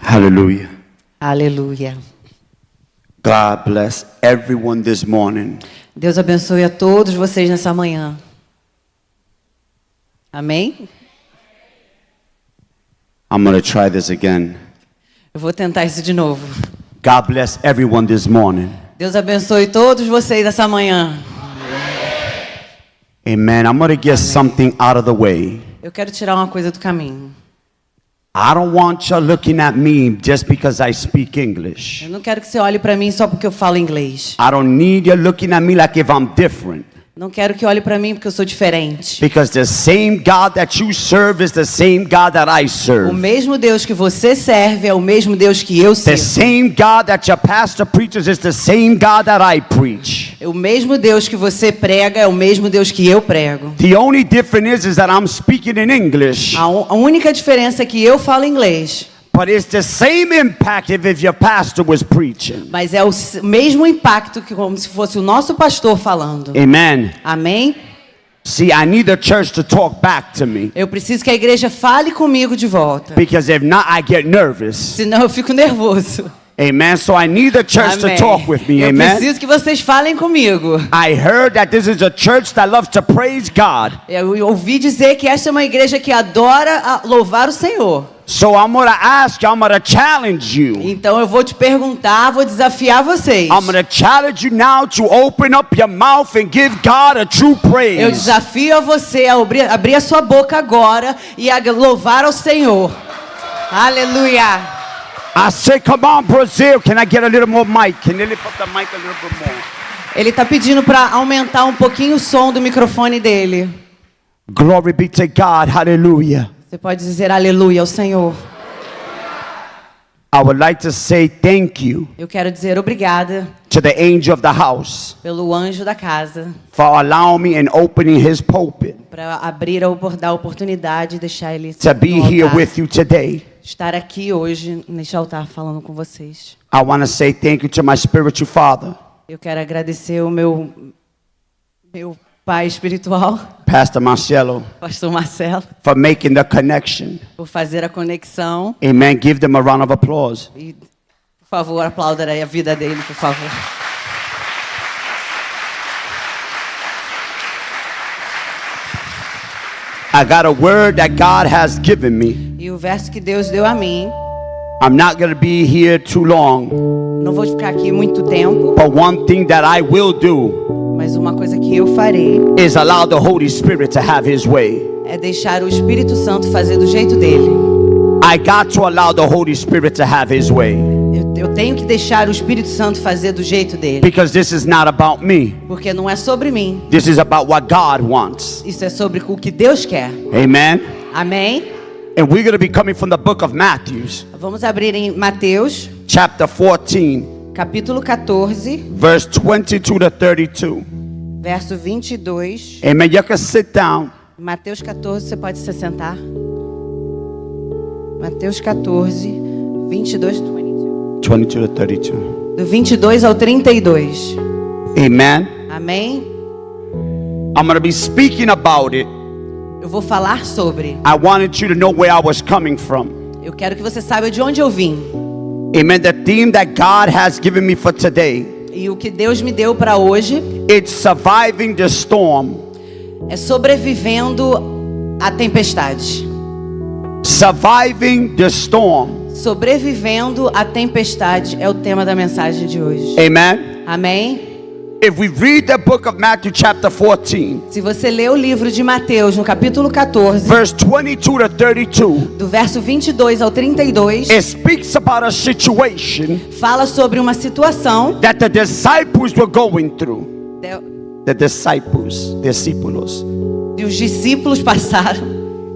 Hallelujah. Aleluia. God bless everyone this morning. Deus abençoe a todos vocês nessa manhã. Amém? I'm going to try this again. Eu vou tentar isso de novo. God bless everyone this morning. Deus abençoe todos vocês essa manhã. Amen. I'm going to get something out of the way. Eu quero tirar uma coisa do caminho. I don't want you looking at me just because I speak English. Eu não quero que você olhe para mim só porque eu falo inglês. I don't need you looking at me like if I'm different. Não quero que olhe para mim porque eu sou diferente. Because the same God that you serve is the same God that I O serve. mesmo Deus que você serve é o mesmo Deus que eu The sirvo. same God that your pastor preaches is the same God that I preach. O mesmo Deus que você prega é o mesmo Deus que eu prego. The only difference is that I'm speaking in English. A única diferença é que eu falo inglês. But it's the same impact if your pastor was preaching. Mas é o mesmo impacto que como se fosse o nosso pastor falando. Amen. Amém? See, I need the church to talk back to me. Eu preciso que a igreja fale comigo de volta. Because if not, I get nervous. Senão eu fico nervoso. Amen. So I need the church to Amém. talk with me. Eu Amen. preciso que vocês falem comigo. I heard that this is a church that loves to praise God. Eu ouvi dizer que esta é uma igreja que adora louvar o Senhor. So I'm going to ask you, I'm going to challenge you. Então eu vou te perguntar, vou desafiar vocês. I'm going to challenge you now to open up your mouth and give God a true Eu praise. desafio a você a abrir a sua boca agora e a louvar ao Senhor. Aleluia. I say, come on, Brazil. Can I get a little more mic? Can you lift up the mic a little bit more? Ele está pedindo para aumentar um pouquinho o som do microfone dele. Glory be to God. Hallelujah. Você pode dizer aleluia ao Senhor. I would like to say thank you Eu quero dizer obrigada to the angel of the house pelo anjo da casa for allowing me and opening his pulpit para dar a oportunidade de deixar ele to be no here altar, with you today. estar aqui hoje neste altar falando com vocês. I want to say thank you to my spiritual father, Eu quero agradecer o meu pai espiritual, Pastor Marcelo, Pastor Marcelo, for making the connection. por fazer a conexão. Amen. Give them a round of applause. E, por favor, aplauda aí a vida dele, por favor. I got a word that God has given me. E o verso que Deus deu a mim, I'm not going to be here too long, não vou ficar aqui muito tempo, but one thing that I will do mas uma coisa que eu farei is allow the Holy Spirit to have his way. é deixar o Espírito Santo fazer do jeito dele. I got to allow the Holy Spirit to have his way. Eu tenho que deixar o Espírito Santo fazer do jeito dele. Because this is not about me. Porque não é sobre mim. This is about what God wants. Isso é sobre o que Deus quer. Amen. Amém? And we're going to be coming from the book of Matthew, Vamos abrir em Mateus, chapter 14, capítulo 14, verse 22 to 32. verso 22. Amen. You can sit down. Mateus 14, você pode se sentar. Mateus 14, 22 to 22. 22 to 32. Do 22 ao 32. Amen. Amém? I'm going to be speaking about it. Eu vou falar sobre. I wanted you to know where I was coming from. Eu quero que você saiba de onde eu vim. Amen. The theme that God has given me for today, E o que Deus me deu para hoje it's surviving the storm. é sobrevivendo à tempestade. Surviving the storm. Sobrevivendo à tempestade é o tema da mensagem de hoje. Amen. Amém? If we read the book of Matthew chapter 14, Se você ler o livro de Mateus no capítulo 14, verse 22 to 32, do verso 22 ao 32, it speaks about a situation fala sobre uma situação that the disciples were going through. de- The disciples. que os discípulos passaram.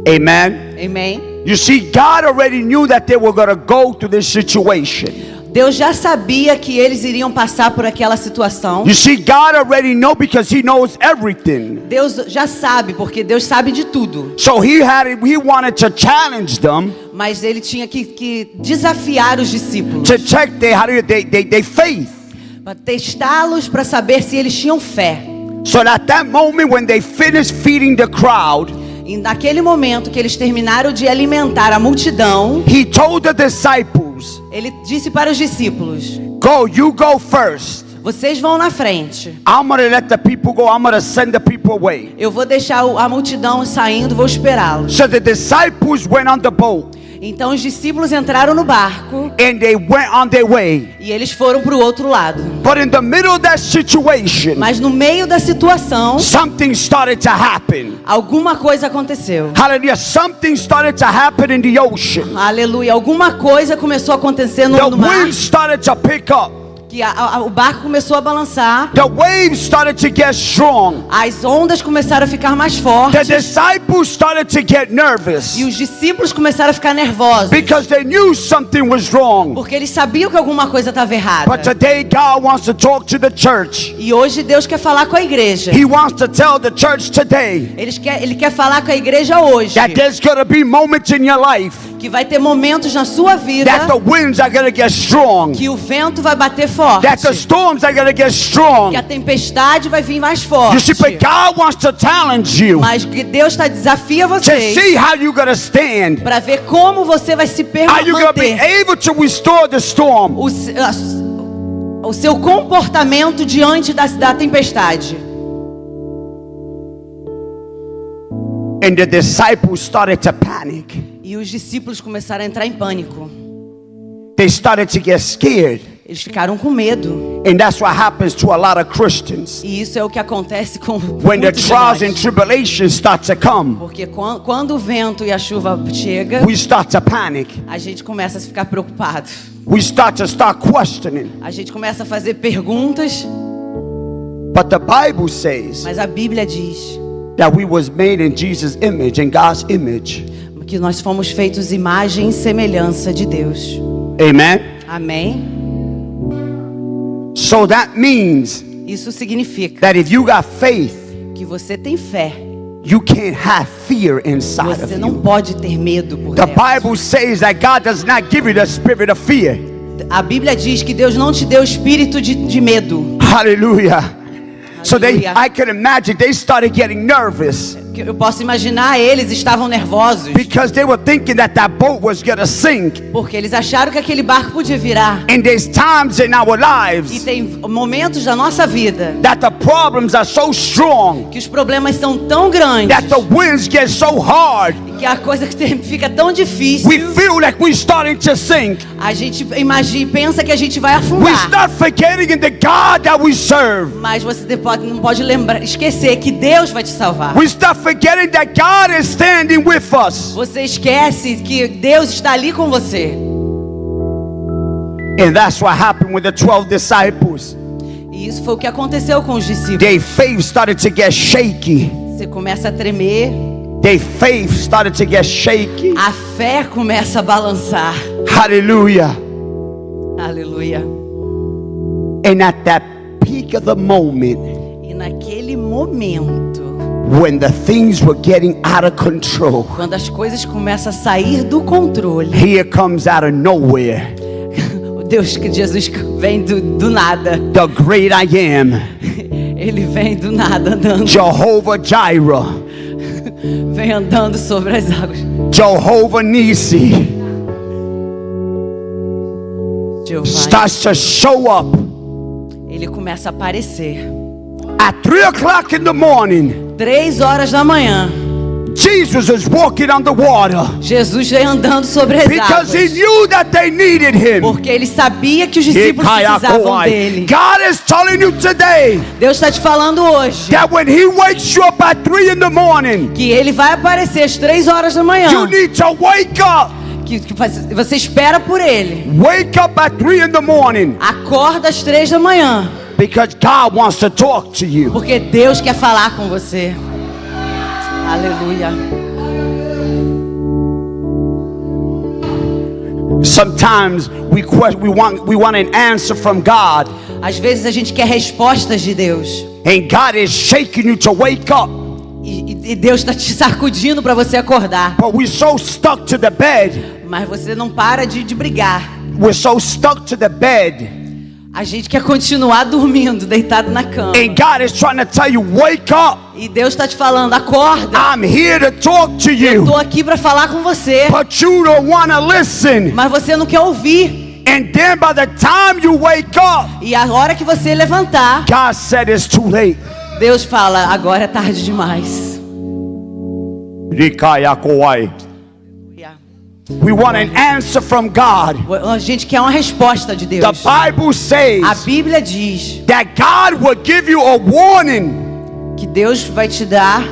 Amen. Amém? You see, God already knew that they were going to go through this situation. Deus já sabia que eles iriam passar por aquela situação. You see, God already knows because He knows everything. Deus já sabe, porque Deus sabe de tudo. So He wanted to challenge them Mas ele tinha que desafiar os discípulos, to check their faith. para testá-los para saber se eles tinham fé. So at that moment when they finished feeding the crowd, E naquele momento que eles terminaram de alimentar a multidão, he told the disciples, ele disse para os discípulos: go, you go first. vocês vão na frente. I'm going to let the people go. I'm going to send the people away. Eu vou deixar a multidão saindo, vou esperá-los. So the disciples went on the boat Então os discípulos entraram no barco and they went on their way. e eles foram para o outro lado. But in the middle of that situation, Mas no meio da situação, something started to happen. alguma coisa aconteceu. Hallelujah. Something started to happen in the ocean. Aleluia. Alguma coisa começou a acontecer The no mar, wind started to pick up. que o barco começou a balançar. The waves started to get strong. As ondas começaram a ficar mais The fortes. disciples started to get nervous E os discípulos começaram a ficar nervosos. because they knew something was wrong. Porque eles sabiam que alguma coisa estava errada. But today God wants to talk to the church. E hoje Deus quer falar com a igreja. He wants to tell the church today Ele quer falar com a igreja hoje. that there's going to be moments in your life Que vai ter momentos na sua vida that the winds are going to get strong, que o vento vai bater forte. that the storms are going to get Que strong. a tempestade vai vir mais You forte. see, but God wants to challenge you Mas que Deus desafia to vocês see how you're going to stand. para ver como você vai se Are you going to be manter. able to restore the storm? O seu comportamento diante da tempestade. And the disciples started to panic. E os discípulos começaram a entrar em pânico. They started to get scared. Eles ficaram com medo. And that's what happens to a lot of Christians. E isso é o que acontece com When the muitos de trials and nós. tribulations start to come, Porque quando o vento e a chuva chega, we start to panic. a gente começa a ficar preocupado. We start questioning. A gente começa a fazer perguntas, But the Bible says mas a Bíblia diz that we was made in Jesus' image, in God's image. que nós fomos feitos imagem e semelhança de Deus. Amen. Amém? So that means Isso significa that if you got faith, que você tem fé. you can't have fear inside Você of não you. pode ter medo por The dentro. Bible says that God does not give you the spirit of fear. A Bíblia diz que Deus não te deu espírito de medo. Hallelujah. So Hallelujah. I can imagine they started getting nervous Eu posso imaginar, eles estavam nervosos because they were thinking that boat was going to sink. porque eles acharam que aquele barco podia virar. And there's times in our E lives tem momentos da nossa vida that the problems are so strong, que os problemas são tão grandes, that the winds get so hard, que a coisa fica tão difícil. we feel like we're starting to sink. A gente pensa que a gente vai We afundar. start forgetting in the God that we serve. Mas você não pode esquecer que Deus vai te salvar. We start forgetting that God is standing with us. Você esquece que Deus está ali com você. And that's what happened with the 12 disciples. E isso foi o que aconteceu com os discípulos. Their faith started to get shaky. Você começa a tremer, Their faith started to get shaky. a fé começa a balançar. Hallelujah. Aleluia. And at that peak of the moment, E naquele momento, when the things were getting out of control, quando as coisas começam a sair do controle, here comes out of nowhere o Deus que Jesus vem do nada. the great I am, Ele vem do nada andando, Jehovah Jireh, vem andando sobre as águas. Jehovah Nissi, Jeová, starts to show up ele começa a aparecer. at 3 o'clock in the morning. 3 horas da manhã, Jesus is walking on the water Jesus vem andando sobre as because he águas. knew that they needed him. Porque ele sabia que os discípulos precisavam dele. God is telling you today Deus está te falando hoje that when he wakes you up at 3 in the morning, que ele vai aparecer às 3 horas da you manhã. need to wake up. Que você espera por ele. Wake up at 3 in the morning Acorda às 3 da manhã. because God wants to talk to you. Porque Deus quer falar com você. Aleluia. Sometimes we want an answer from God, Às vezes a gente quer respostas de Deus. and God is shaking you to wake up. E Deus está te sacudindo para você acordar. But we're so stuck to the bed. Mas você não para de brigar. We're so stuck to the bed A gente quer continuar dormindo, deitado na cama. And God is trying to tell you, wake up. E Deus está te falando, acorda. I'm here to talk to you. Estou aqui para falar com você. But you don't want to listen. Mas você não quer ouvir. And then by the time you wake up, E a hora que você levantar, God said it's too late. Deus fala, agora é tarde demais. We want an answer from God. A gente quer uma resposta de The Deus. Bible says A Bíblia diz that God will give you a warning que Deus vai te dar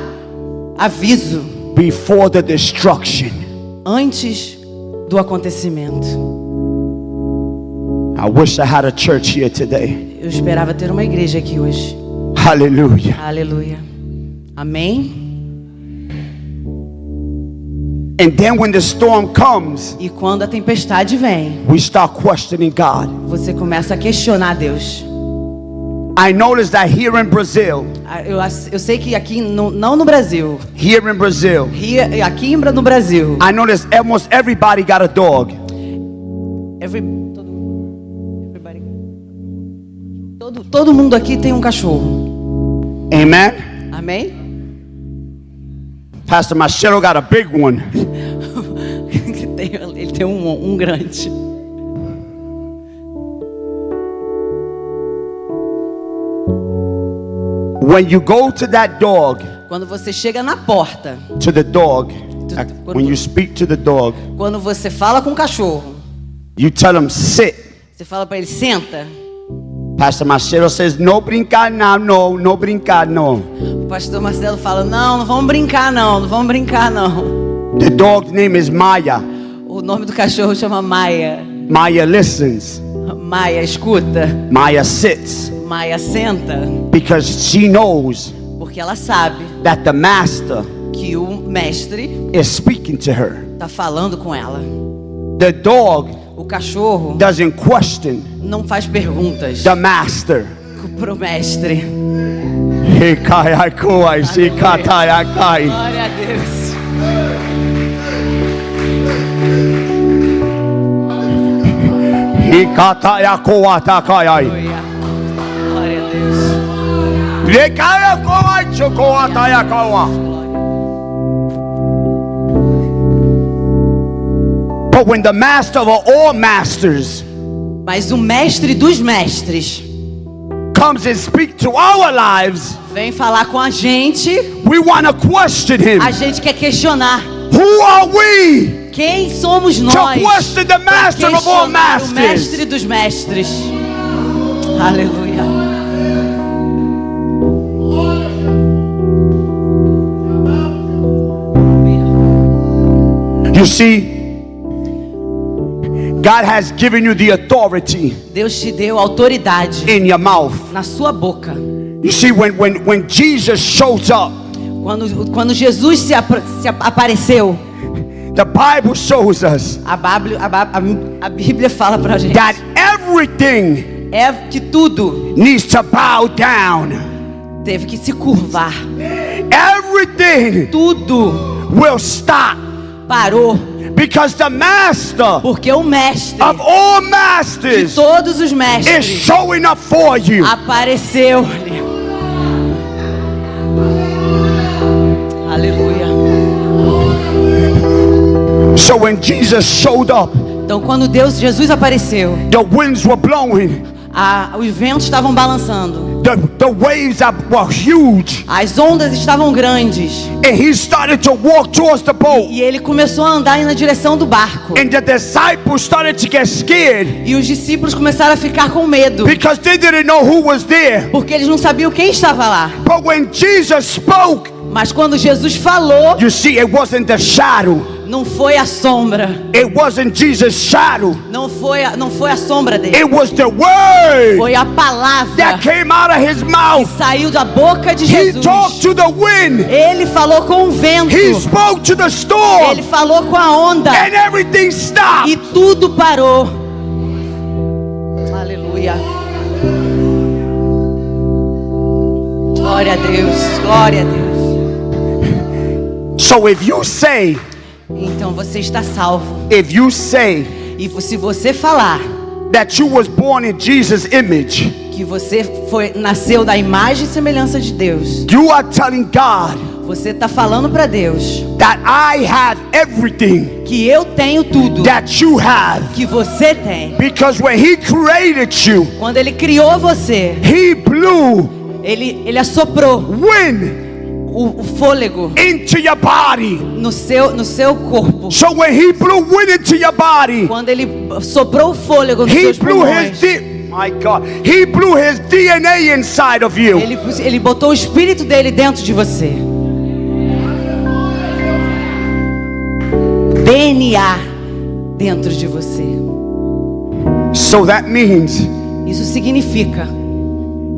aviso before the destruction. antes do acontecimento. I wish I had a church here today. Eu esperava ter uma igreja aqui hoje. Hallelujah. Aleluia. Amém? And then when the storm comes, E quando a tempestade vem, we start questioning God. você começa a questionar Deus. I noticed that here in Brazil, Eu sei que aqui, não no Brasil, here in Brazil, aqui no Brasil, I noticed almost everybody got a dog. todo mundo aqui tem um cachorro. Amen. Amém? Pastor Machado got a big one. Ele tem um grande. When you go to that dog, Quando você chega na porta, to the dog, To- when you speak to the dog, quando você fala com o cachorro, you tell him sit. você fala para ele, senta. Pastor Machado says, no brincar now, no brincar no. O pastor Marcelo fala, não vamos brincar não vamos brincar não. The dog's name is Maya. O nome do cachorro chama Maia. Maya listens. Maia, escuta. Maya sits. Maia, senta. Because she knows Porque ela sabe that the master que o mestre is speaking to her. tá falando com ela. The dog O cachorro doesn't question não faz perguntas the master. pro mestre. Glória Glória a Deus. Aleluia. Glória a Deus. But when the master of all masters Mas o mestre dos mestres comes and speak to our lives, vem falar com a gente. we want to question him. A gente quer questionar. Who are we Quem somos nós? to question the master of all Questionar o masters? mestre dos mestres. Aleluia. You see, God has given you the authority Deus te deu autoridade in your mouth. na sua boca. You see, when Jesus shows up, Quando Jesus se apareceu, the Bible shows us a Bíblia fala pra gente that everything que tudo needs to bow down. teve que se curvar. Everything Tudo will stop parou. because the master Porque o mestre of all de masters todos os is mestres showing up for you. apareceu. Aleluia. So when Jesus showed up, Então quando Jesus apareceu, the winds were blowing, os ventos estavam balançando, the waves were huge, as ondas estavam grandes, and he started to walk towards the boat, e ele começou a andar na direção do barco. and the disciples started to get scared E os discípulos começaram a ficar com medo, because they didn't know who was there. porque eles não sabiam quem estava lá. But when Jesus spoke, Mas quando Jesus falou, you see, it wasn't the shadow. não foi a sombra, It wasn't Jesus' shadow. não foi a sombra dele, It was the word foi a palavra that came out of his que mouth. saiu da boca de He Jesus. talked to the wind. Ele falou com o vento, He spoke to the storm. ele falou com a onda, And everything e stopped. tudo parou. Aleluia. Glória a Deus, glória a Deus. So if you say, Então você está salvo. if you say E se você falar that you was born in Jesus' image. que você nasceu da imagem e semelhança de Deus. You are telling God Você está falando para Deus that I have everything que eu tenho tudo that you have. que você tem. Because when He created you, Quando Ele criou você, He blew Ele assoprou wind o fôlego into your body. no seu corpo. So when He blew wind into your body, Quando Ele soprou o fôlego nos He seus blew pulmões, my God, He blew His DNA inside of you. Ele botou o espírito dele dentro de você. DNA dentro de você. So that means Isso significa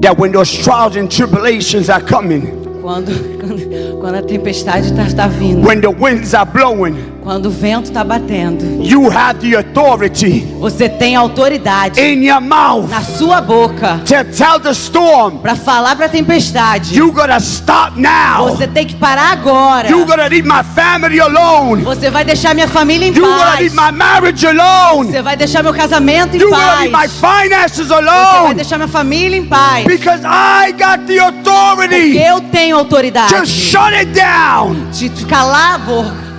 that when those trials and tribulations are coming, quando a tempestade está vindo, when the winds are blowing, quando o vento está batendo, you have the authority você tem autoridade in your mouth na sua boca to tell the storm, para falar para a tempestade: you gotta stop now. você tem que parar agora. You gotta leave my family alone. Você vai deixar minha família em You gotta paz. leave my marriage alone. Você vai deixar meu casamento em You gotta leave my paz. finances Você vai alone. deixar minha família em paz. Because I got the Porque authority eu tenho autoridade to shut it down. de calar a boca.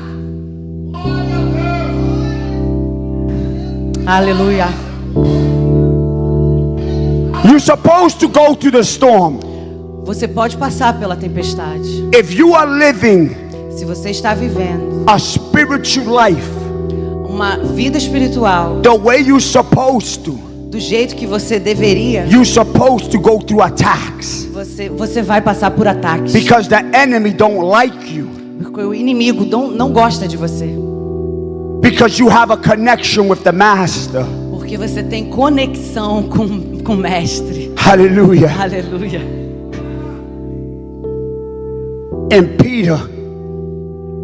Aleluia. You're supposed to go through the storm. Você pode passar pela tempestade. If you are living Se você está vivendo a spiritual life uma vida espiritual the way you're supposed to, do jeito que você deveria, you're supposed to go through attacks. você vai passar por ataques. Because the enemy don't like you. Porque o inimigo não gosta de você. Because you have a connection with the master. Porque você tem conexão com o mestre. Hallelujah. Aleluia. And Peter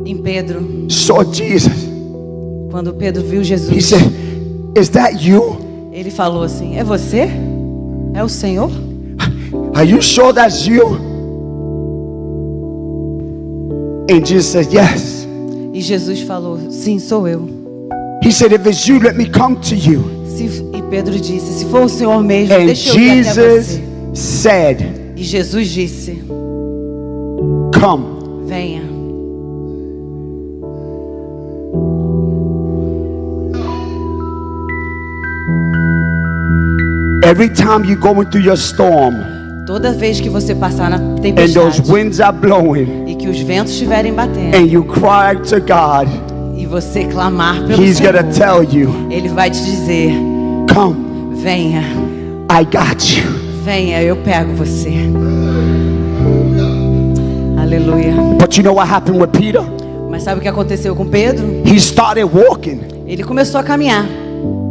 Em Pedro, saw Jesus. quando Pedro viu He Jesus, said, is that you? ele falou assim: é você? É o Senhor? Are you sure that's you? And Jesus said, yes. E Jesus falou: sim, sou eu. He said, if it's you, let me come to you. E Pedro disse: se for o Senhor mesmo, And deixa eu ir até Jesus você. said, E Jesus disse: come. venha. Every time you're going through your storm Toda vez que você passar na and those tempestade winds are blowing e que os ventos estiverem batendo and you cry to God, e você clamar pelo He's Senhor, going to tell you, Ele vai te dizer: come, venha, I got you. venha, eu pego você. Aleluia. But you know what happened with Peter? Mas sabe o que aconteceu com Pedro? He started walking. Ele começou a caminhar.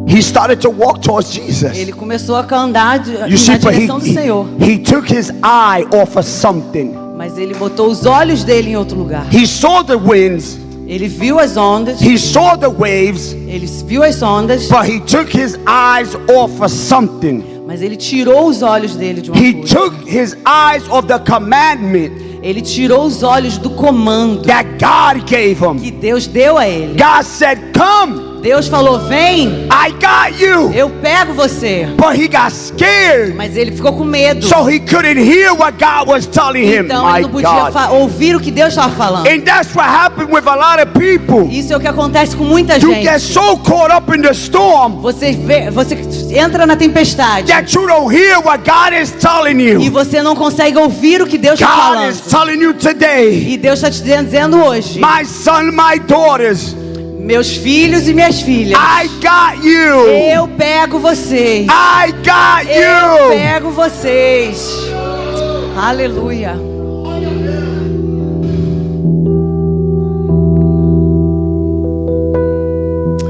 He started to walk towards Jesus. Ele começou a andar You see, na but direção do Senhor. he took his eye off of something. Mas ele botou os olhos dele em outro lugar. He saw the winds, Ele viu as ondas, he saw the waves, ele viu as ondas, but he took his eyes off of something. mas ele tirou os olhos dele de uma He coisa. took his eyes off the commandment Ele tirou os olhos do comando that God gave him. que Deus deu a ele. God said, come, Deus falou: vem, I got you. eu pego você. But he got scared, Mas ele ficou com medo. so he couldn't hear what God was telling him. Então My ele não podia God. ouvir o que Deus estava falando. And that's what happened with a lot of people. Isso é o que acontece com muita You get gente. so caught up in the storm Você entra na tempestade that you don't hear what God is telling e you. você não consegue ouvir o que Deus está God is falando. telling you today, E Deus está te dizendo hoje: my son, my daughters, meus filhos e minhas filhas, I got you. eu pego vocês. I got Eu you. pego vocês. Aleluia.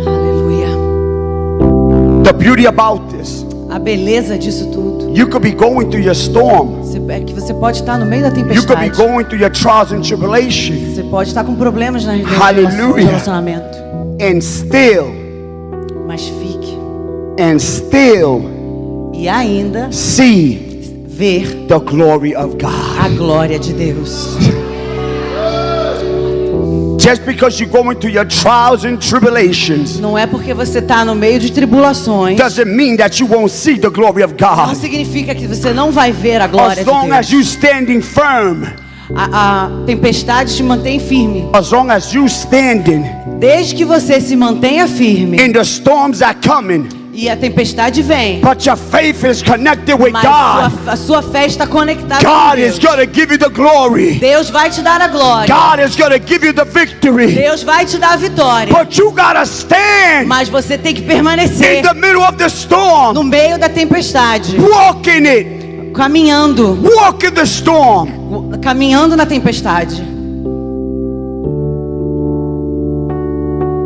Aleluia. The beauty about this, A beleza disso tudo you could be going through your storm. é que você pode estar no meio da You could be tempestade. going through your trials and tribulations Você pode estar com problemas no Hallelujah. relacionamento. and still Mas fique e ainda see ver the glory of God. a glória de Deus. Just because you're going through your trials and tribulations Não é porque você está no meio de tribulações, doesn't mean that you won't see the glory of não God. significa que você não vai ver a glória As de long as Deus. you standing firm, A tempestade te mantém firme. as long as you standing Desde que você se mantenha firme in the storms that coming, e a tempestade vem, but your faith is connected with mas God, a sua fé está conectada com God Deus. is going to give you the glory. Deus vai te dar a glória. God is going to give you the victory. Deus vai te dar a vitória. But you got to stand Mas você tem que permanecer in the middle of the storm, no meio da tempestade, walk in it, caminhando, walk in the storm. caminhando na tempestade.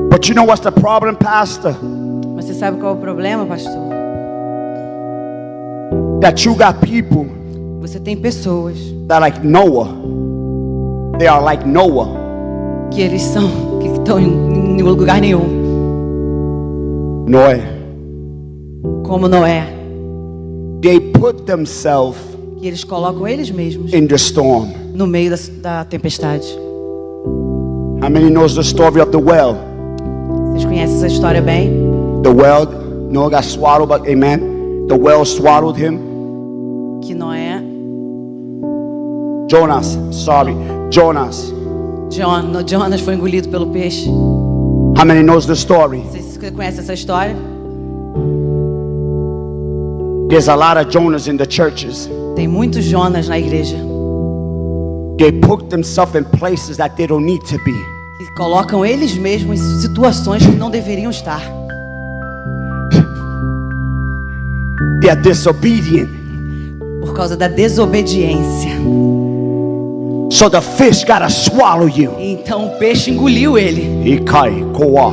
But you know what's the problem, Pastor? Mas você sabe qual é o problema, pastor? That you got people Você tem pessoas that are like Noah. They are like Noah. que estão em lugar nenhum, Noah. como Noé, They put themselves que eles colocam eles mesmos in the storm. no meio da tempestade. How many knows the story of the well? Vocês conhecem essa história bem? The well, Noah got swallowed, but amen. The well swallowed him. Que Noé, Jonas, Jonas foi engolido pelo peixe. How many knows the story? Vocês conhecem essa história? There's a lot of Jonas in the churches. Tem muitos Jonas na igreja They put themselves in places that they don't need to be. que colocam eles mesmos em situações que não deveriam estar. They are disobedient. Por causa da desobediência. So the fish gotta swallow you. Então o peixe engoliu ele. Ikai, koa.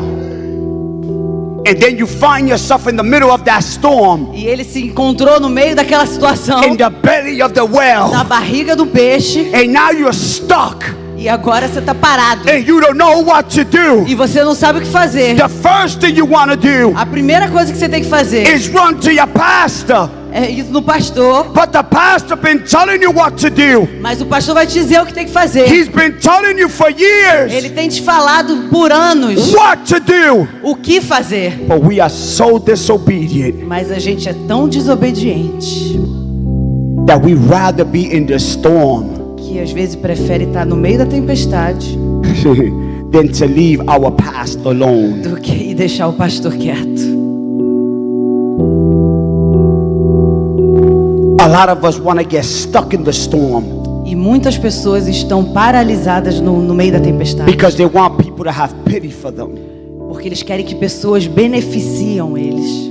And then you find yourself in the middle of that storm, E ele se encontrou no meio daquela situação, in the belly of the na well, barriga do peixe. and now you're stuck, E agora você está parado. and you don't know what to do. E você não sabe o que fazer. The first thing you want to do A primeira coisa que você tem que fazer is run to your pastor. é ir no pastor. But the pastor been telling you what to do. Mas o pastor vai te dizer o que tem que fazer. He's been telling you for years Ele tem te falado por anos what to do. o que fazer. But we are so disobedient Mas a gente é tão desobediente that we rather be in the storm que às vezes prefere estar no meio da tempestade than to leave our pastor alone. do que ir deixar o pastor quieto. A lot of us want to get stuck in the storm E muitas pessoas estão paralisadas no meio da tempestade because they want people to have pity for them. porque eles querem que pessoas beneficiam eles.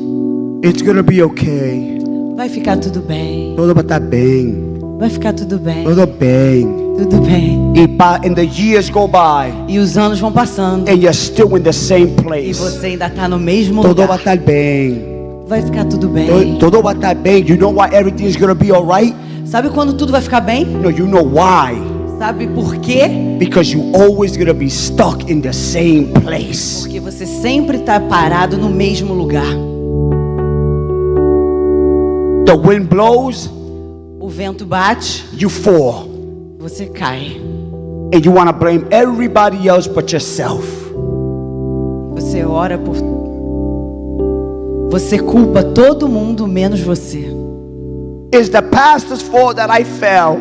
It's gonna be okay. Vai ficar tudo bem. Tudo vai estar bem. Vai ficar tudo bem. Tudo bem. Tudo bem. And the years go by E os anos vão passando and you're still in the same e place. você ainda está no mesmo Tudo vai lugar. estar bem. Vai ficar tudo bem. Tudo vai estar bem. You know why everything's gonna be alright? Sabe quando tudo vai ficar bem? No, you know why? Sabe por quê? Because you always gonna be stuck in the same place. Porque você sempre está parado no mesmo lugar. The wind blows, O vento bate, you fall. você cai. And you wanna blame everybody else but yourself. Você ora por... Você culpa todo mundo menos você. It's the pastor's fault that I fell.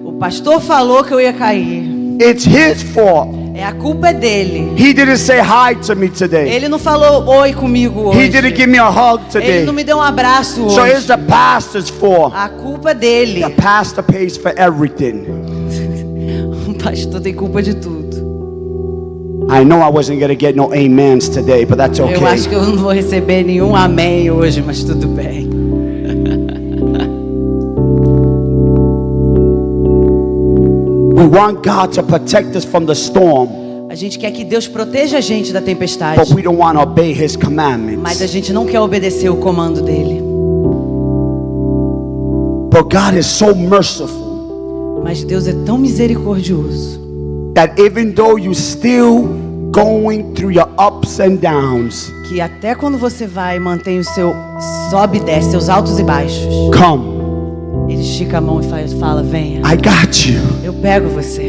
O pastor falou que eu ia cair. It's his fault. A culpa é dele. He didn't say hi to me today. Ele não falou oi comigo He hoje. didn't give me a hug Ele today. não me deu um abraço So it's hoje. the pastor's fault. A culpa é dele. The pastor pays for everything. O pastor tem culpa de tudo. I know I wasn't gonna get no amens today, but that's Eu acho okay. que eu não vou receber nenhum amém hoje, mas tudo bem. We want God to protect us from the storm, A gente quer que Deus proteja a gente da but tempestade, we don't want to obey His mas a commandments. gente não quer obedecer o comando dele. But God is so merciful Mas Deus é tão misericordioso that even though you still going through your ups and downs, que até quando você vai mantém o seu sobe e desce, seus altos e baixos, come, ele estica a mão e fala, venha, I got you. eu pego você,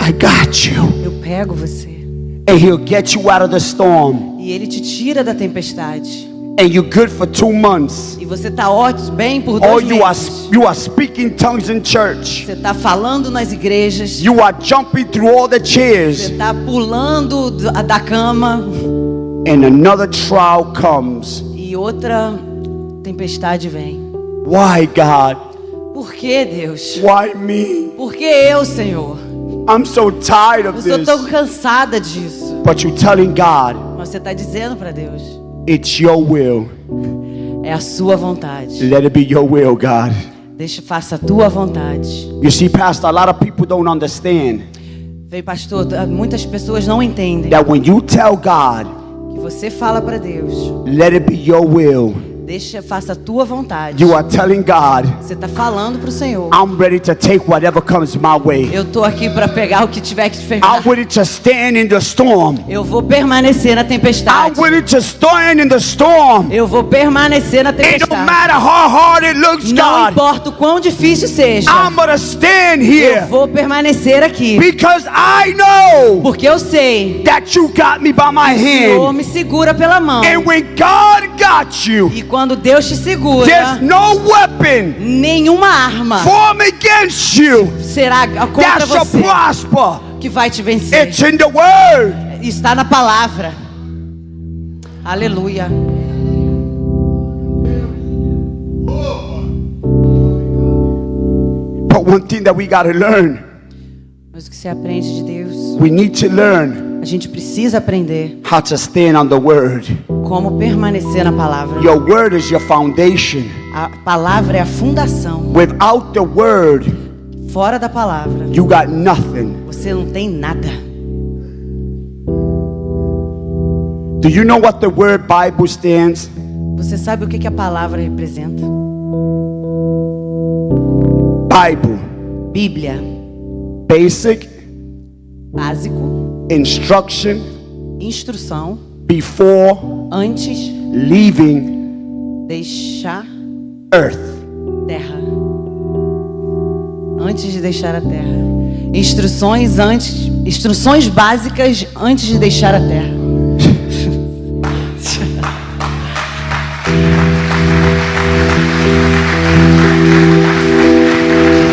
I I got you. Eu pego você. And he'll get you out of the storm. E ele te tira da tempestade. And you're good for 2 months. E você está ótimo, bem por Or 2 you meses. are speaking tongues in church. Você está falando nas igrejas. You are jumping through all the Você chairs. está pulando da cama. And another trial comes. E outra tempestade vem. Why, God? Por que, Deus? Why me? Por que eu, Senhor? I'm so tired Eu of sou this. tão cansada disso. But you're telling God, Mas você está dizendo para Deus. it's your will. É a sua vontade. Let it be your will, God. Faça a tua vontade. You see, Pastor, a lot of people don't understand Vem, pastor, muitas pessoas não entendem that when you tell God, que você fala para Deus. let it be your will, Faça a tua vontade. you are telling God, Você está falando para o Senhor. I'm ready to take whatever comes my way. Eu tô aqui para pegar o que tiver que pegar. I'm ready to stand in the storm. Eu vou permanecer na I'm tempestade. ready to stand in the storm. Eu vou permanecer na It don't tempestade. matter how hard it looks, Não God. importa o quão difícil seja. I'm gonna stand Eu here vou permanecer aqui. because I know Porque eu sei that you got me by my que o Senhor hand. me segura pela mão. And when God got you, E quando Deus te segura, there's no weapon nenhuma arma formed against you será contra that shall você prosper. que vai te vencer. It's in the word. Está na palavra. Aleluia. But one thing that we got to learn, Mas o que você aprende de Deus, we need to learn a gente precisa aprender how to stand on the word. como permanecer na palavra. Your word is your foundation. A palavra é a fundação. Without the word, Fora da palavra, you got nothing. você não tem nada. Do you know what the word Bible stands? Você sabe o que a palavra representa? Bible, Bíblia, basic básico, instruction instrução, before antes, leaving deixar earth. terra. Antes de deixar a terra. Instruções básicas antes de deixar a terra.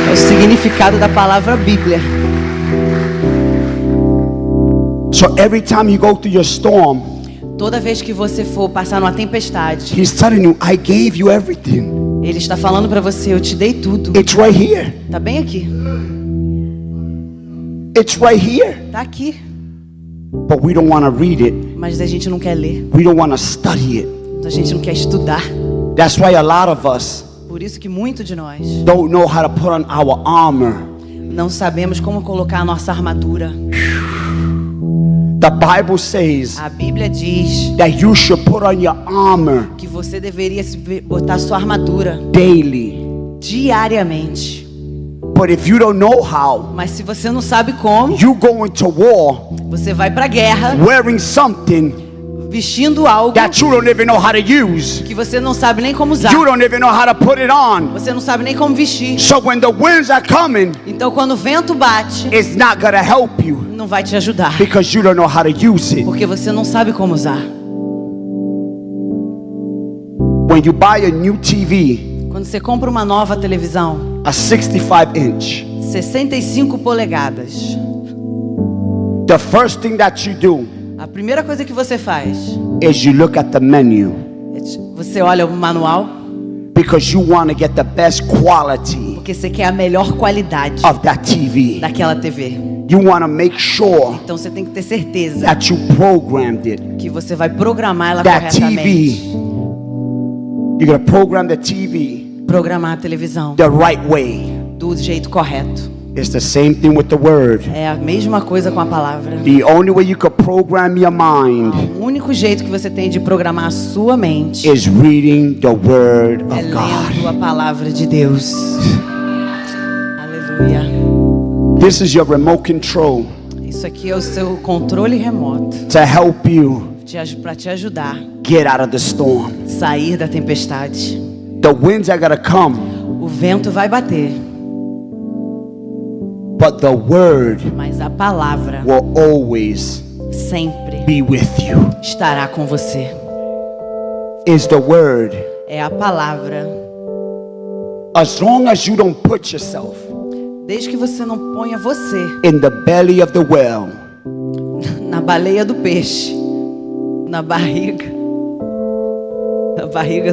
É o significado da palavra Bíblia. So every time you go through your storm, Toda vez que você for passar numa tempestade, he's telling you, I gave you everything. Ele está falando para você, eu te dei tudo. It's right here. Tá bem aqui. It's right here. Tá aqui. But we don't want to read it. Mas a gente não quer ler. We don't want to study it. A gente não quer estudar. That's why a lot of us Por isso que muito de nós don't know how to put on our armor. não sabemos como colocar a nossa armadura. The Bible says A Bíblia diz that you should put on your armor que você deveria botar sua armadura daily. diariamente. But if you don't know how, Mas se você não sabe como, you go into war você vai pra guerra wearing something vestindo algo that you don't even know how to use. que você não sabe nem como usar. You don't even know how to put it on. Você não sabe nem como vestir. So when the winds are coming, Então quando o vento bate, it's not going to help you não vai te ajudar. because you don't know how to use it. Porque você não sabe como usar. When you buy a new TV, Quando você compra uma nova televisão, a 65-inch, 65 polegadas, the first thing that you do a primeira coisa que você faz, is you look at the menu você olha o manual, because you want to get the best quality porque você quer a melhor qualidade of that TV. daquela TV. You want to make sure Então você tem que ter certeza that you programmed it. que você vai programar ela That corretamente. You're going to program the TV Programar a televisão the right way. do jeito correto. It's the same thing with the word. É a mesma coisa com a palavra. The only way you can program your mind O único jeito que você tem de programar a sua mente is reading the word é of lendo God. a palavra de Deus. Aleluia. This is your remote control Isso aqui é o seu controle remoto to help you para te ajudar get out of the storm. a sair da tempestade. The winds are going to come O vento vai bater But the word Mas a palavra will always sempre be with you. estará com você. Is the word. É a palavra. As long as you don't put yourself Desde que você não ponha você in the belly of the well, na baleia do peixe, na barriga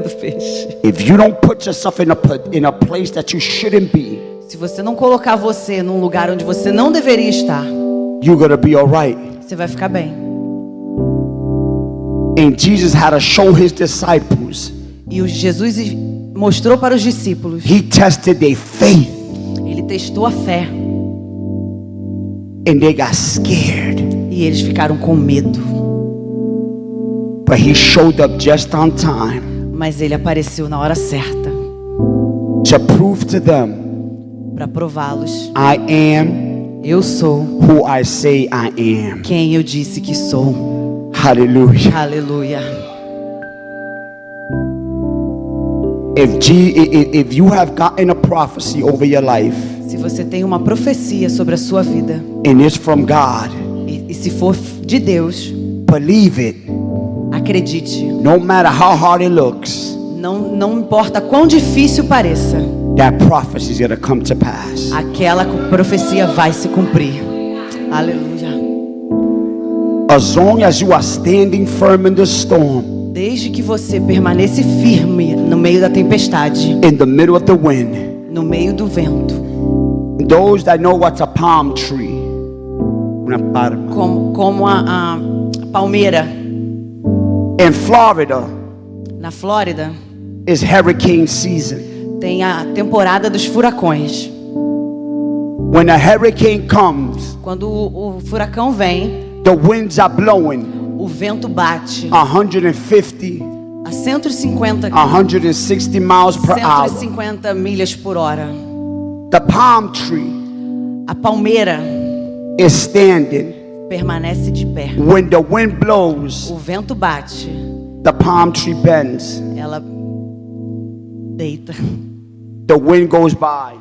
do peixe. if you don't put yourself in a place that you shouldn't be, Se você não colocar você num lugar onde você não deveria estar, you're gonna be all right. você vai ficar bem. And Jesus had to show his disciples. E Jesus mostrou para os discípulos. He tested their faith, Ele testou a fé. and they got scared. E eles ficaram com medo. But he showed up just on time Mas ele apareceu na hora certa to prove to them, para prová-los. I am Eu sou who I say I am. quem eu disse que sou. Hallelujah. Aleluia. If you have gotten a prophecy over your life, Se você tem uma profecia sobre a sua vida and it's from God, e se for de Deus, believe it. acredite. No matter how hard it looks, Não importa quão difícil pareça, that prophecy is going to come to pass. aquela profecia vai se cumprir. Aleluia. As long as you are standing firm in the storm, Desde que você permanece firme no meio da tempestade, in the middle of the wind, no meio do vento, those that know what's a palm tree, como a palmeira in Florida na Flórida, is hurricane season. tem a temporada dos furacões. When a hurricane comes, Quando o furacão vem, the winds are blowing o vento bate 150, a 150 160 miles per hour. 150 milhas por hora. The palm tree A palmeira is standing. permanece de pé. When the wind blows, O vento bate, the palm tree bends. ela deita The wind goes by.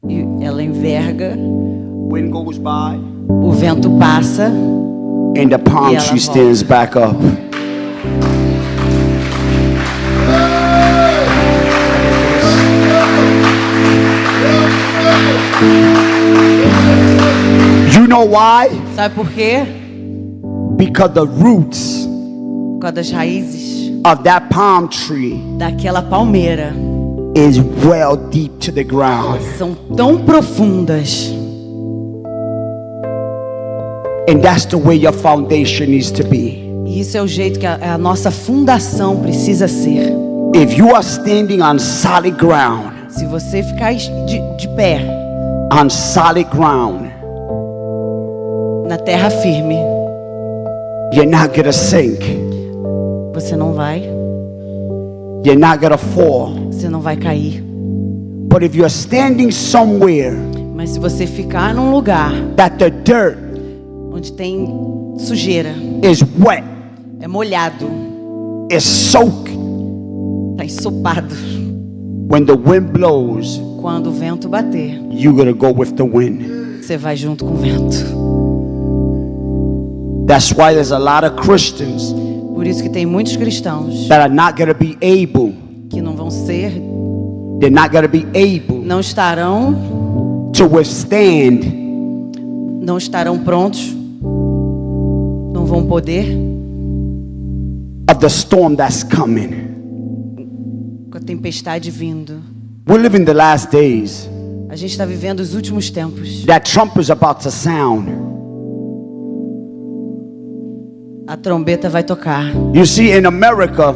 e ela enverga. Wind goes by, O vento passa. and the palm E ela tree volta. stands back up. You know why? Sabe por quê? Because the roots Por causa das raízes of that palm tree daquela palmeira is well deep to the ground. são tão profundas. And that's the way your foundation needs to be. E isso é o jeito que a nossa fundação precisa ser. If you are standing on solid ground, Se você ficar de pé on solid ground, na terra firme, you're not gonna sink. você não vai, You're not gonna fall. você não vai cair. But if you're standing somewhere Mas se você ficar num lugar that the dirt onde tem sujeira, is wet, é molhado, is soaked, tá ensopado, when the wind blows, quando o vento bater, you're gonna go with the wind. você vai junto com o vento. That's why there's a lot of Christians Por isso que tem muitos cristãos that are not gonna be able, que não vão ser, they're not gonna be able não estarão to withstand prontos, não vão poder of the storm that's coming. com a tempestade vindo. We're living the last days. A gente está vivendo os últimos tempos. That trump is about to sound. A trombeta vai tocar. You see, in America,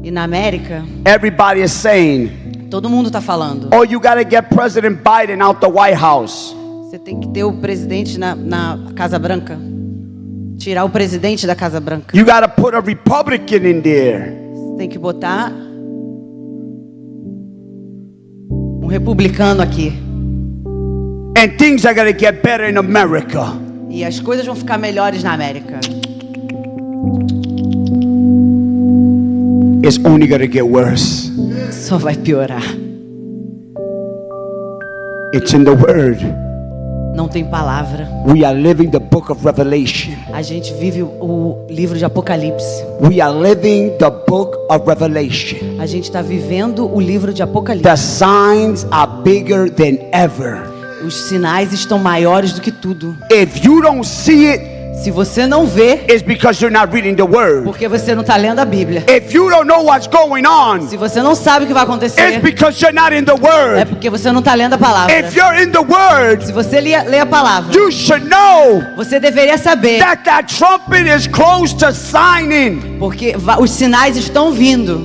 E na América, everybody is saying, todo mundo está falando. oh, you gotta get President Biden out the White House. Você tem que ter o presidente na Casa Branca. Tirar o presidente da Casa Branca. You gotta put a Republican in there. Você tem que botar um republicano aqui. And things are gonna get better in America. E as coisas vão ficar melhores na América. It's only gonna get worse. Só vai piorar. It's in the Word. não tem palavra. We are living the book of Revelation. A gente vive o livro de Apocalipse. We are living the book of Revelation. A gente está vivendo o livro de The Apocalipse. signs are bigger than ever. Os sinais estão maiores do que tudo. If you don't see it, Se você não vê, it's because you're not reading the word. porque você não está lendo a Bíblia. If you don't know what's going on, Se você não sabe o que vai it's acontecer, because you're not in the é word. porque você não está lendo a palavra. If you're in the word, Se você lê a palavra, you should know você deveria saber, that trumpet is close to signing. porque os sinais estão vindo.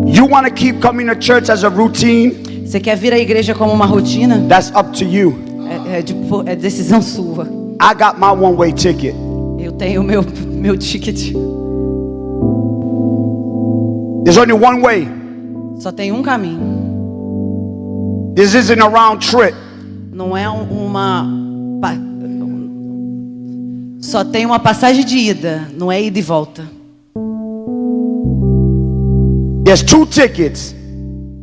You want to keep coming to church as a routine? Você quer vir à igreja como uma rotina? That's up to you. É decisão sua. I got my one-way ticket. Eu tenho o meu ticket. There's only one way. Só tem um caminho. This isn't a round trip. Não é só tem uma passagem de ida, não é ida e volta. There's two tickets.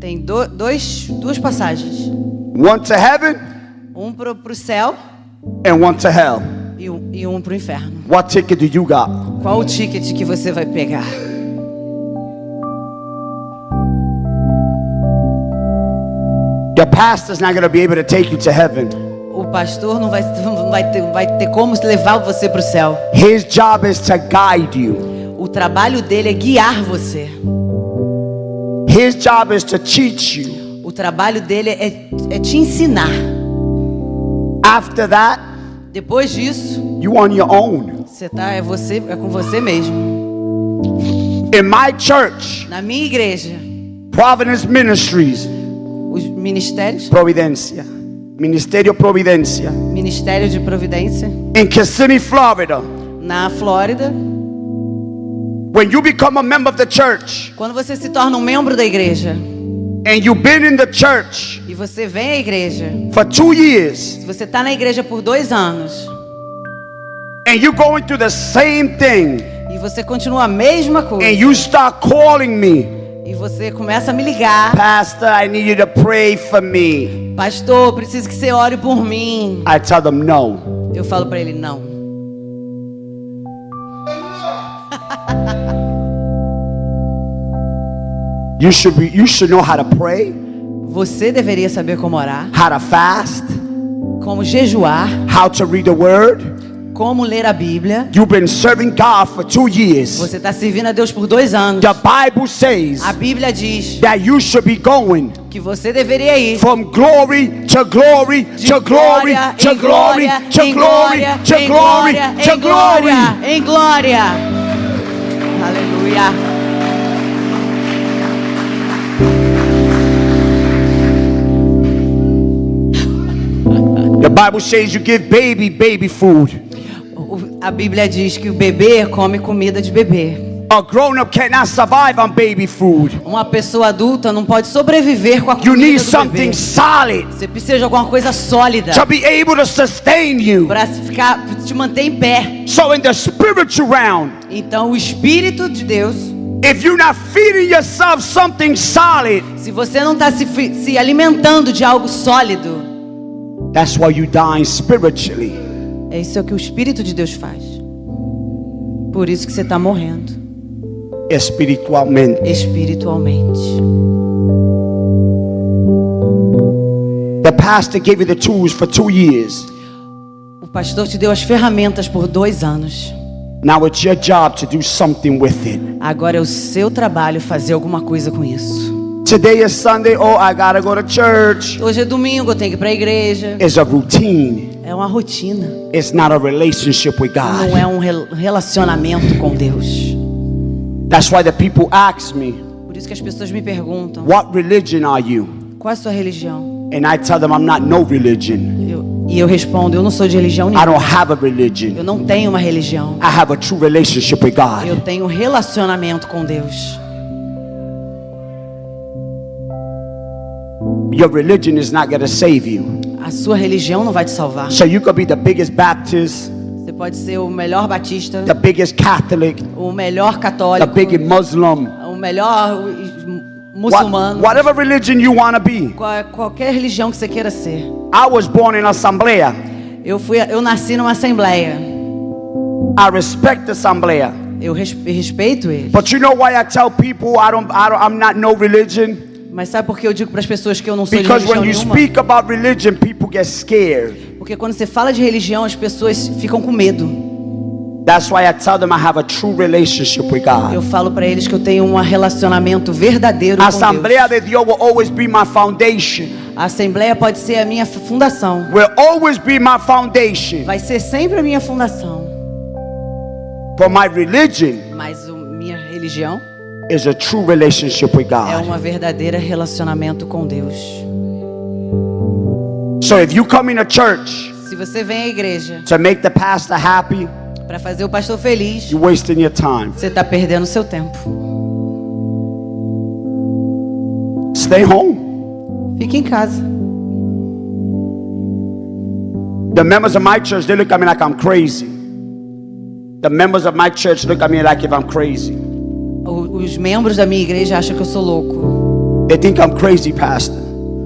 Tem duas passagens. One to heaven Um pro céu and one to hell. e um pro inferno. What ticket do you got? Qual o ticket que você vai pegar? Your pastor's not going to be able to take you to heaven. O pastor não vai ter como levar você pro céu. His job is to guide you. O trabalho dele é guiar você. His job is to teach you. O trabalho dele é te ensinar. After that, Depois disso, you on your own. é com você mesmo. In my church, Na minha igreja, Providence Ministries, os ministérios, Providencia, Ministerio Providencia, Ministério de Providência, in Kissimmee, Florida. na Flórida, When you become a member of the church quando você se torna um membro da igreja and you've been in the church e você vem à igreja, for 2 years se você está na igreja por 2 anos and you're going through the same thing e você continua a mesma coisa and you start calling me, e você começa a me ligar, Pastor, I need you to pray for me. pastor, preciso que você ore por mim. I tell them no. Eu falo para ele não. You should know how to pray, Você deveria saber como orar, how to fast, como jejuar, how to read the word. como ler a Bíblia. You've been serving God for 2 years. Você está servindo a Deus por 2 anos. The Bible says A Bíblia diz that you should be going que você deveria ir from glory to glory de to glory glória to em glory glória, to em glory glória, to em glory glória, to em glória, glory. em glória. Aleluia. The Bible says you give baby food. A Bíblia diz que o bebê come comida de bebê. A grown-up cannot survive on baby food. Uma pessoa adulta não pode sobreviver com a You comida need do something bebê. solid Você precisa de alguma coisa sólida to be able to sustain you. para te manter em pé. So in the spiritual realm, Então o Espírito de Deus, if you're not feeding yourself something solid, se você não está se alimentando de algo sólido, that's why you dying spiritually. é isso que o Espírito de Deus faz. Por isso que você está morrendo Espiritualmente. espiritualmente. The pastor gave you the tools for 2 years. O pastor te deu as ferramentas por 2 anos. Now it's your job to do something with it. Agora é o seu trabalho fazer alguma coisa com isso. Today is Sunday. Oh, I gotta go to church. Hoje é domingo, eu tenho que ir para a igreja. It's a routine. É uma rotina. It's not a relationship with Não God. é um relacionamento com Deus. That's why the people ask me, Por isso que as pessoas me perguntam: what religion are you? qual é a sua religião? And I tell them I'm not no religion. E eu respondo: eu não sou de religião I nenhuma. don't have a religion. Eu não tenho uma religião. I have a true relationship with Eu God. tenho um relacionamento com Deus. Your religion is not going to save you. A sua religião não vai te salvar. So you could be the biggest Baptist, Você pode ser o melhor batista, the biggest Catholic, o melhor the católico, biggest Muslim, o melhor muçulmanos, whatever religion you want to be. qualquer religião que você queira ser. I was born in Assembleia. Eu nasci numa assembleia. I respect the Assembleia. Eu respeito eles. But you know why I tell people I'm not no religion? Mas sabe por que eu digo para as pessoas que eu não sou de Because religião when you nenhuma? speak about religion, people get scared. Porque quando você fala de religião, as pessoas ficam com medo. That's why I tell them I have a true relationship with Eu God. falo para eles que eu tenho um relacionamento verdadeiro com Assembleia Deus. de Deus will always be my foundation. A assembleia pode ser a minha fundação. Will always be my foundation. Vai ser sempre a minha fundação. For my religion Mas minha religião is a true relationship with é God. uma verdadeira relacionamento com Deus. So if you come in a church Se você vem à igreja to make the pastor happy, para fazer o pastor feliz, you're wasting your time. você está perdendo seu tempo. Stay home. Fique em casa. The members of my church, they look at me like I'm crazy. The members of my church look at me like if I'm crazy. Os membros da minha igreja acham que eu sou louco. They think I'm crazy, pastor.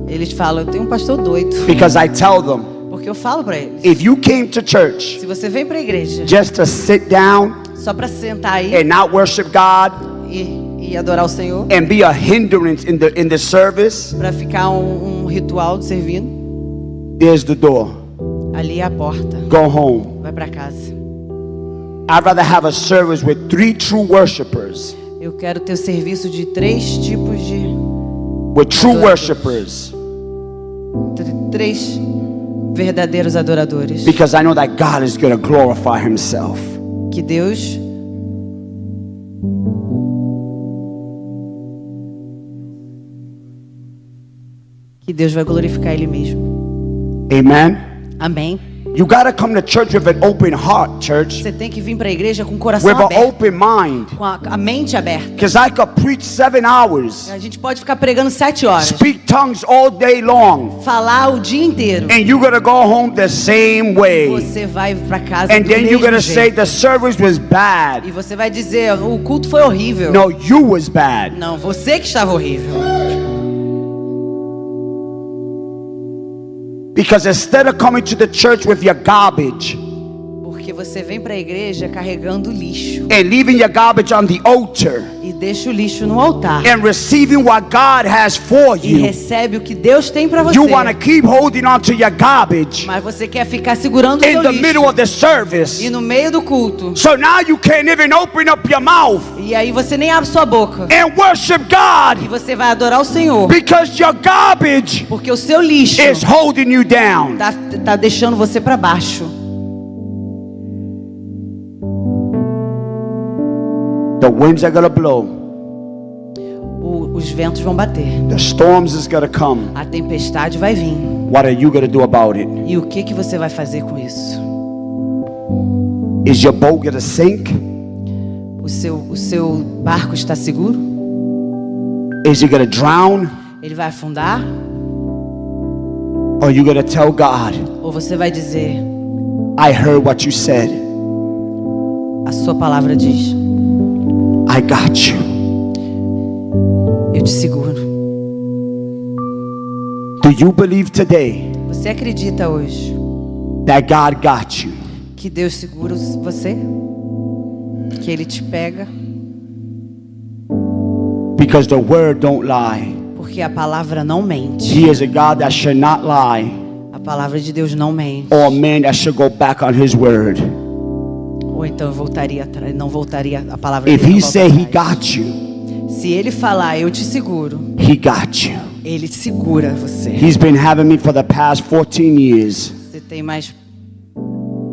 Eles falam, eu tenho um pastor doido. Because I tell them, Porque eu falo para eles, if you came to church se você vem para a igreja just to sit down só para sentar aí and not worship God e adorar o Senhor, and be a hindrance in the service, para ficar um ritual de servindo, there's the door. ali é a porta. Go home. Vai para casa. I'd rather have a service with 3 true worshipers. Eu quero ter o serviço de 3 tipos de... With true worshipers. 3 verdadeiros adoradores. Because I know that God is going to glorify Himself. Que Deus vai glorificar Ele mesmo. Amen. Amém. You got to come to church with an open heart, church. Você tem que vir para a igreja com o coração With an aberto, open mind. com a mente aberta. Because I could preach 7 hours. A gente pode ficar pregando 7 horas, Speak tongues all day long. falar o dia inteiro. And you're going to go home the same way. Você vai para casa And do then you're mesmo going to say jeito. the service was E bad. você vai dizer, o culto foi horrível. No, you was bad. Não, você que estava horrível. Because instead of coming to the church with your garbage Porque você vem para a igreja carregando lixo and leaving your garbage on the altar e deixa o lixo no altar and receiving what God has for e you, recebe o que Deus tem para você. you want to keep holding on to your garbage Mas você quer ficar segurando o in seu the lixo middle of the service. e no meio do culto. So now you can't even open up your mouth E aí você nem abre sua boca. and worship E God você vai adorar o Senhor. because your garbage Porque o seu lixo is holding you down. tá deixando você para baixo. The winds are going to blow. Os ventos vão bater. The storms is going to come. A tempestade vai vir. What are you going to do about it? E o que você vai fazer com isso? Is your boat going to sink? O seu barco está seguro? Is it going to drown? Ele vai afundar? Or are you going to tell God, Ou você vai dizer, I heard what you said. a sua palavra diz, I got you. eu te seguro. Do you believe today Você acredita hoje that God got you? que Deus segura você? Que Ele te pega? Because the word don't lie. Porque a palavra não mente. He is a God that should not lie, A palavra de Deus não mente. or a man that should go back on his word. Ou então eu voltaria atrás, não voltaria a palavra If dele. he não volta say he atrás. got you, Se ele falar, eu te seguro, he got you. ele segura você. He's been having me for the past 14 years. Você tem mais.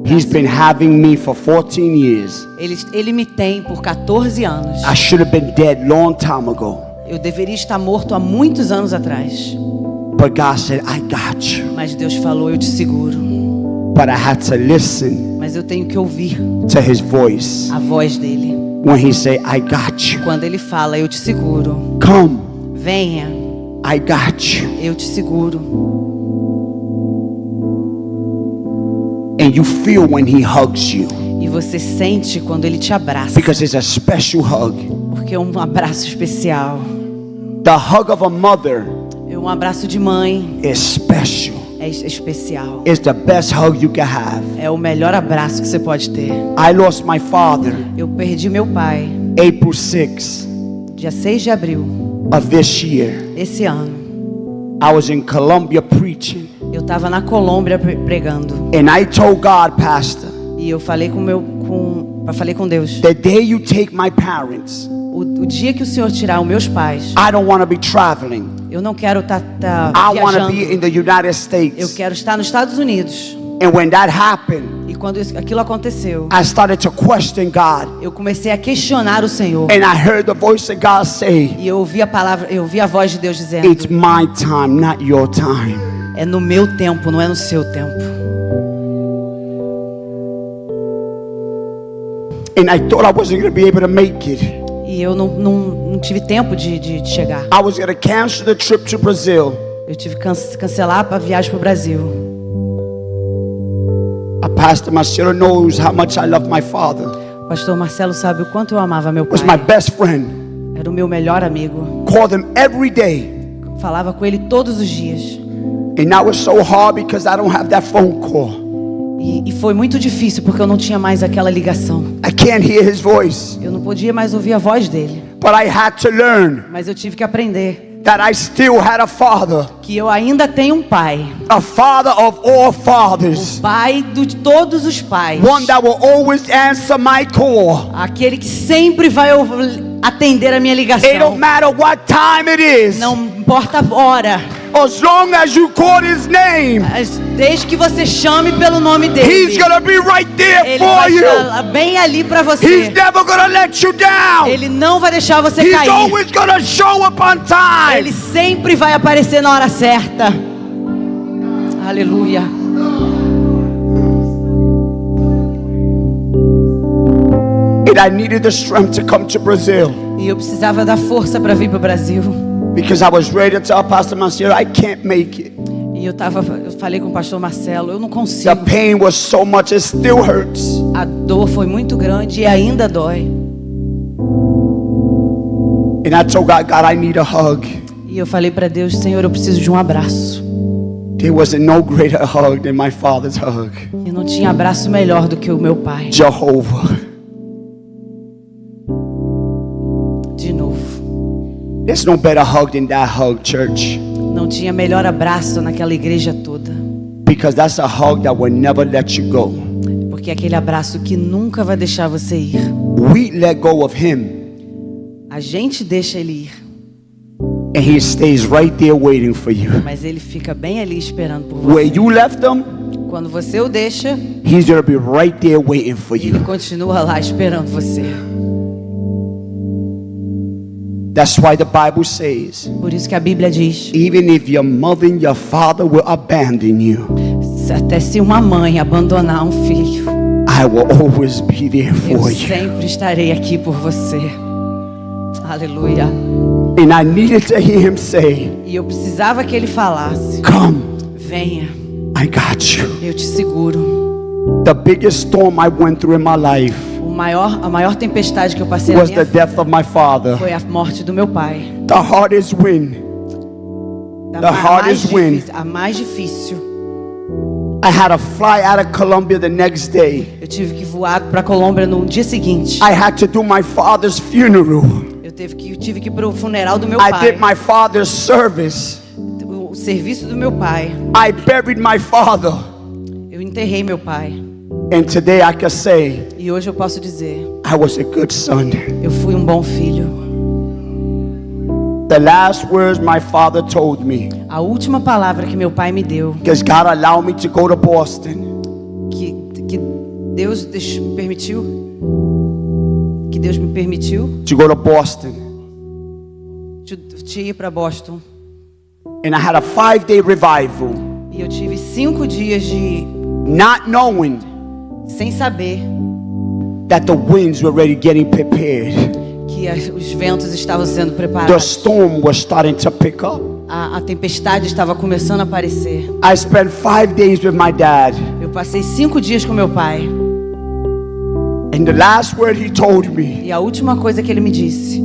He's been having me for 14 years. Ele me tem por 14 anos. I should have been dead long time ago. Eu deveria estar morto há muitos anos atrás. But God said, I got you. Mas Deus falou, eu te seguro. But I had to listen Mas eu tenho que ouvir to his voice. a voz dele. When he say, I got you. Quando ele fala, eu te seguro. Come, Venha, I got you. eu te seguro. And you feel when he hugs you. E você sente quando ele te abraça. Because it's a special hug. Porque é um abraço especial. The hug of a mother Um abraço de mãe is special. é especial. It's the best hug you can have. É o melhor abraço que você pode ter. I lost my father Eu perdi meu pai April 6 dia 6 de abril of this year. esse ano. I was in Colombia preaching, Eu estava na Colômbia pregando and I told God, Pastor, e eu falei falei com Deus. the day you take my parents, O dia que o Senhor tirar os meus pais, I don't want to be traveling. eu não quero estar I want to be in viajando. the United Eu States. quero estar nos Estados Unidos. And when that happened, E quando aquilo aconteceu, I started to question God, eu comecei a questionar o Senhor. and I heard the voice of God say, E eu ouvi a voz de Deus dizendo: it's my time, not your time. é no meu tempo, não é no seu tempo. And I thought I wasn't going to be able to make it. E eu não tive tempo de chegar. I was going to cancel the trip to Brazil. Eu tive que cancelar a viagem para o Brasil. Pastor Marcelo knows how much I love my father. O pastor Marcelo sabe o quanto eu amava meu Was my pai. best friend. Era o meu melhor amigo. Called him every day. Falava com ele todos os dias. And now it's so hard because I don't have that phone call. E foi muito difícil porque eu não tinha mais aquela ligação. I can't hear his voice. Eu não podia mais ouvir a voz dele. But I had to learn Mas eu tive que aprender that I still had a father. que eu ainda tenho um pai. A father of all fathers. Pai de todos os pais. One that will always answer my call. Aquele que sempre vai atender a minha It ligação. don't matter what time it is. Não importa a hora. As long as you call his name, Desde que você chame pelo nome dele. he's gonna be right there Ele for vai you. estar bem ali para He's você. never gonna let you down. Ele não vai deixar você He's cair. always gonna show up on Ele time. sempre vai aparecer na hora certa. Aleluia. And I needed the strength to come to Brazil E eu precisava da força para vir para o Brasil. because I was ready to tell Pastor Marcelo I can't make it. E eu falei com o pastor Marcelo, eu não The consigo. pain was so much, it still hurts. A dor foi muito grande e ainda dói. And I told God, God, I need a hug. E eu falei para Deus, Senhor, eu preciso de um abraço. There wasn't no greater hug than my father's hug. E não tinha abraço melhor do que o meu pai. Jehovah. De novo. There's no better hug than that hug, church. Não tinha melhor abraço naquela igreja toda. Because that's a hug that will never let you go. Porque é aquele abraço que nunca vai deixar você ir. We let go of him, A gente deixa ele ir, and he stays right there waiting for you. mas ele fica bem ali esperando por Where você. you left him, Quando você o deixa, he's gonna be right there waiting for ele you. continua lá esperando você. That's why the Bible says, Por isso que a Bíblia diz, even if your mother and your father will abandon you, até se uma mãe abandonar um filho, I will always be there eu for you. sempre estarei aqui por você. Aleluia. And I needed to hear him say, E eu precisava que ele falasse, come, venha, I got you. eu te seguro. The biggest storm I went through in my life A maior tempestade que eu passei na was minha the death of my father. foi a morte do meu pai. The hardest win. The hardest win. A mais difícil. I had to fly out of Colombia the next day. Eu tive que voar para Colômbia no dia seguinte. I had to do my father's funeral. Eu tive que ir para o funeral do meu I pai. did my father's service. O serviço do meu pai. I buried my father. Eu enterrei meu pai. And today I can say, E hoje eu posso dizer, I was a good son. eu fui um bom filho. The last words my father told me, A última palavra que meu pai me deu, because God allowed me to go to Boston. que Deus permitiu, que Deus me permitiu To go to Boston. de ir para Boston. And I had a 5-day revival, E eu tive 5 dias de not knowing sem saber that the winds were already getting prepared. que os ventos estavam sendo The preparados. storm was starting to pick up. A tempestade estava começando a aparecer. I spent 5 days with my dad. Eu passei 5 dias com meu pai. And the last word he told me, E a última coisa que ele me disse,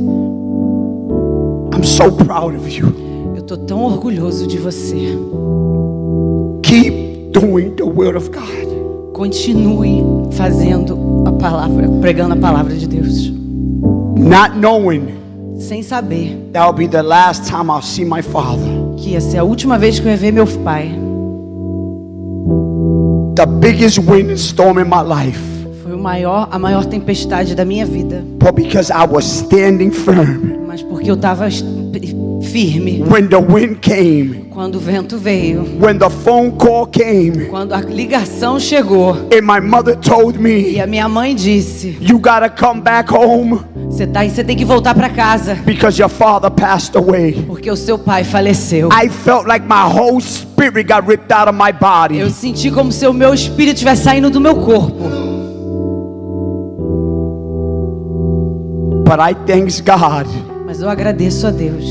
I'm so proud of you. Eu tô tão orgulhoso de você. Keep doing the will of God. Continue fazendo a palavra, pregando a palavra de Deus. Not knowing Sem saber that will be the last time I'll see my father. que ia ser a última vez que eu ia ver meu pai. The biggest windstorm in my life. Foi a maior tempestade da minha vida. But because I was standing firm. Mas porque eu estava firme. When the wind came. Quando o vento veio. When the phone call came. Quando a ligação chegou. And my mother told me. E a minha mãe disse. You gotta come back home. Você tem que voltar para casa. Because your father passed away. Porque o seu pai faleceu. I felt like my whole spirit got ripped out of my body. Eu senti como se o meu espírito estivesse saindo do meu corpo. But I thank God. Mas eu agradeço a Deus.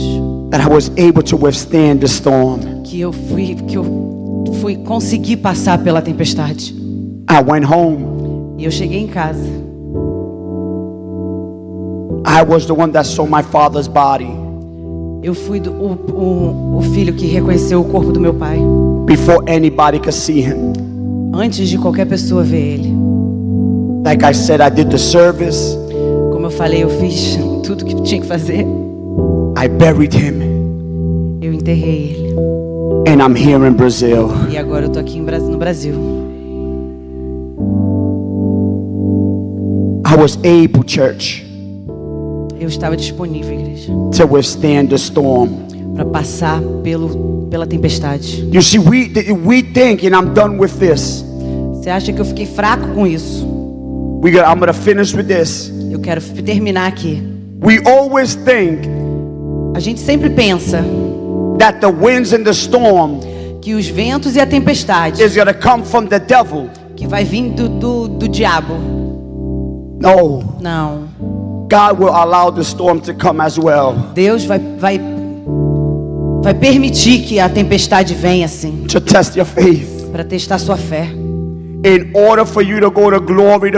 That I was able to withstand the storm. Que eu fui conseguir passar pela tempestade. I went home. E eu cheguei em casa. I was the one that saw my father's body. Eu fui o filho que reconheceu o corpo do meu pai. Before anybody could see him. Antes de qualquer pessoa ver ele. Like I said, I did the service. Como eu falei, eu fiz tudo que tinha que fazer. I buried him. Eu enterrei ele. And I'm here in Brazil. E agora eu tô aqui no Brasil. I was able, church, Eu estava disponível, igreja, to withstand the storm. para passar pela tempestade. You see, we think, and I'm done with this. Você acha que eu fiquei fraco com isso? I'm gonna finish with this. Eu quero terminar aqui. We always think A gente sempre pensa that the winds and the storm que os ventos e a tempestade is gonna come from the devil. que vai vir do diabo. No, Não. God will allow the storm to come as well. Deus vai permitir que a tempestade venha assim, To test your faith. para testar sua fé, In order for you to go to glory,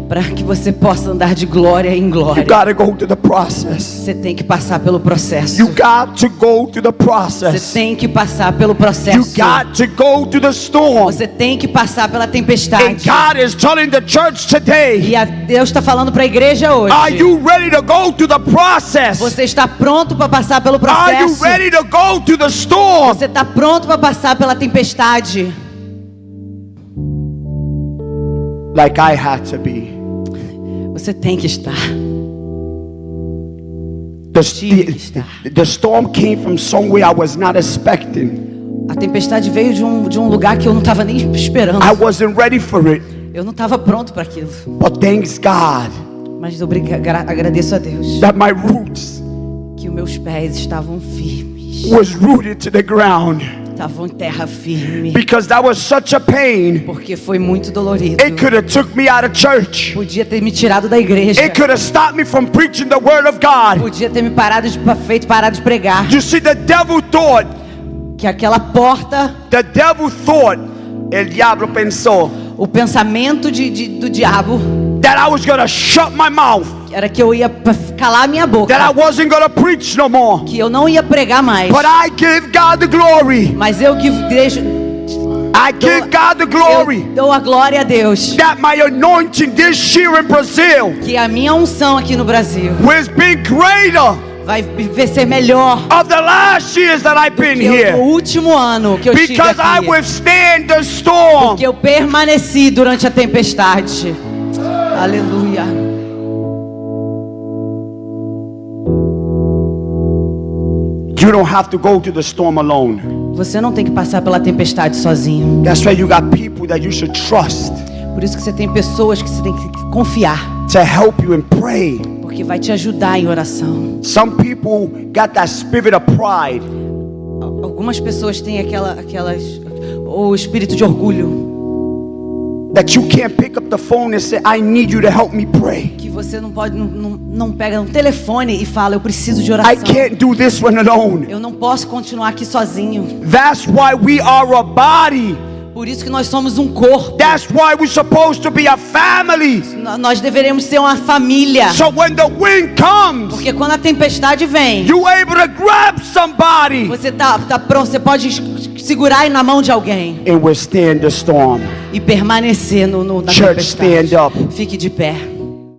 para que você possa andar de glória em you glória. gotta go through the process. Você tem que passar pelo processo. You got to go through the Você process. tem que passar pelo You processo. got to go through the storm. Você tem que passar pela And tempestade. God is telling the church today, E Deus está falando para a igreja hoje. are you ready to go through the process? Você está pronto para passar pelo Are you processo? ready to go through the storm? Você está pronto para passar pela tempestade? Like I had to be. Você tem que estar. The storm came from somewhere I was not expecting. A tempestade veio de um lugar que eu não estava nem esperando. I wasn't ready for it. Eu não estava pronto para aquilo. But thanks God Mas agradeço a Deus that my roots que os meus pés estavam firmes. was rooted to the ground. Estavam em terra firme. Because that was such a pain. Porque foi muito dolorido. It could have took me out of church. Podia ter me tirado da igreja. It could have stopped me from preaching the word of God. Podia ter me parado de pregar. You see, the devil thought, Que aquela porta, el diablo pensó, o pensamento do diabo that I was going to shut my mouth, era que eu ia calar minha boca. that I wasn't going to preach no more. Que eu não ia pregar mais. But I give God the glory. Mas eu que deixo, I give God the glory eu dou a glória a Deus. that my anointing this year in Brazil Que a minha unção aqui no Brasil has been greater vai ser melhor of the last years that I've been que o here. último ano que eu estive Because I aqui. withstand the storm. Porque eu permaneci durante a tempestade. Aleluia. You don't have to go to the storm alone. Você não tem que passar pela tempestade sozinho. That's why you got people that you should trust Por isso que você tem pessoas que você tem que confiar, to help you and pray. porque vai te ajudar em oração. Some people got that spirit of pride. Algumas pessoas têm o espírito de orgulho, That you can't pick up the phone and say, I need you to help me pray. que você não pega no telefone e fala, eu preciso de I oração. can't do this one alone. Eu não posso continuar aqui sozinho. That's why we are a body. Por isso que nós somos um corpo. That's why we're supposed to be a family. Nós deveremos ser uma família. So when the wind comes, Porque quando a tempestade vem, you're able to grab somebody você tá pronto, você pode segurar aí na mão de alguém and withstand the storm. e permanecer na Church, tempestade. stand up. Fique de pé.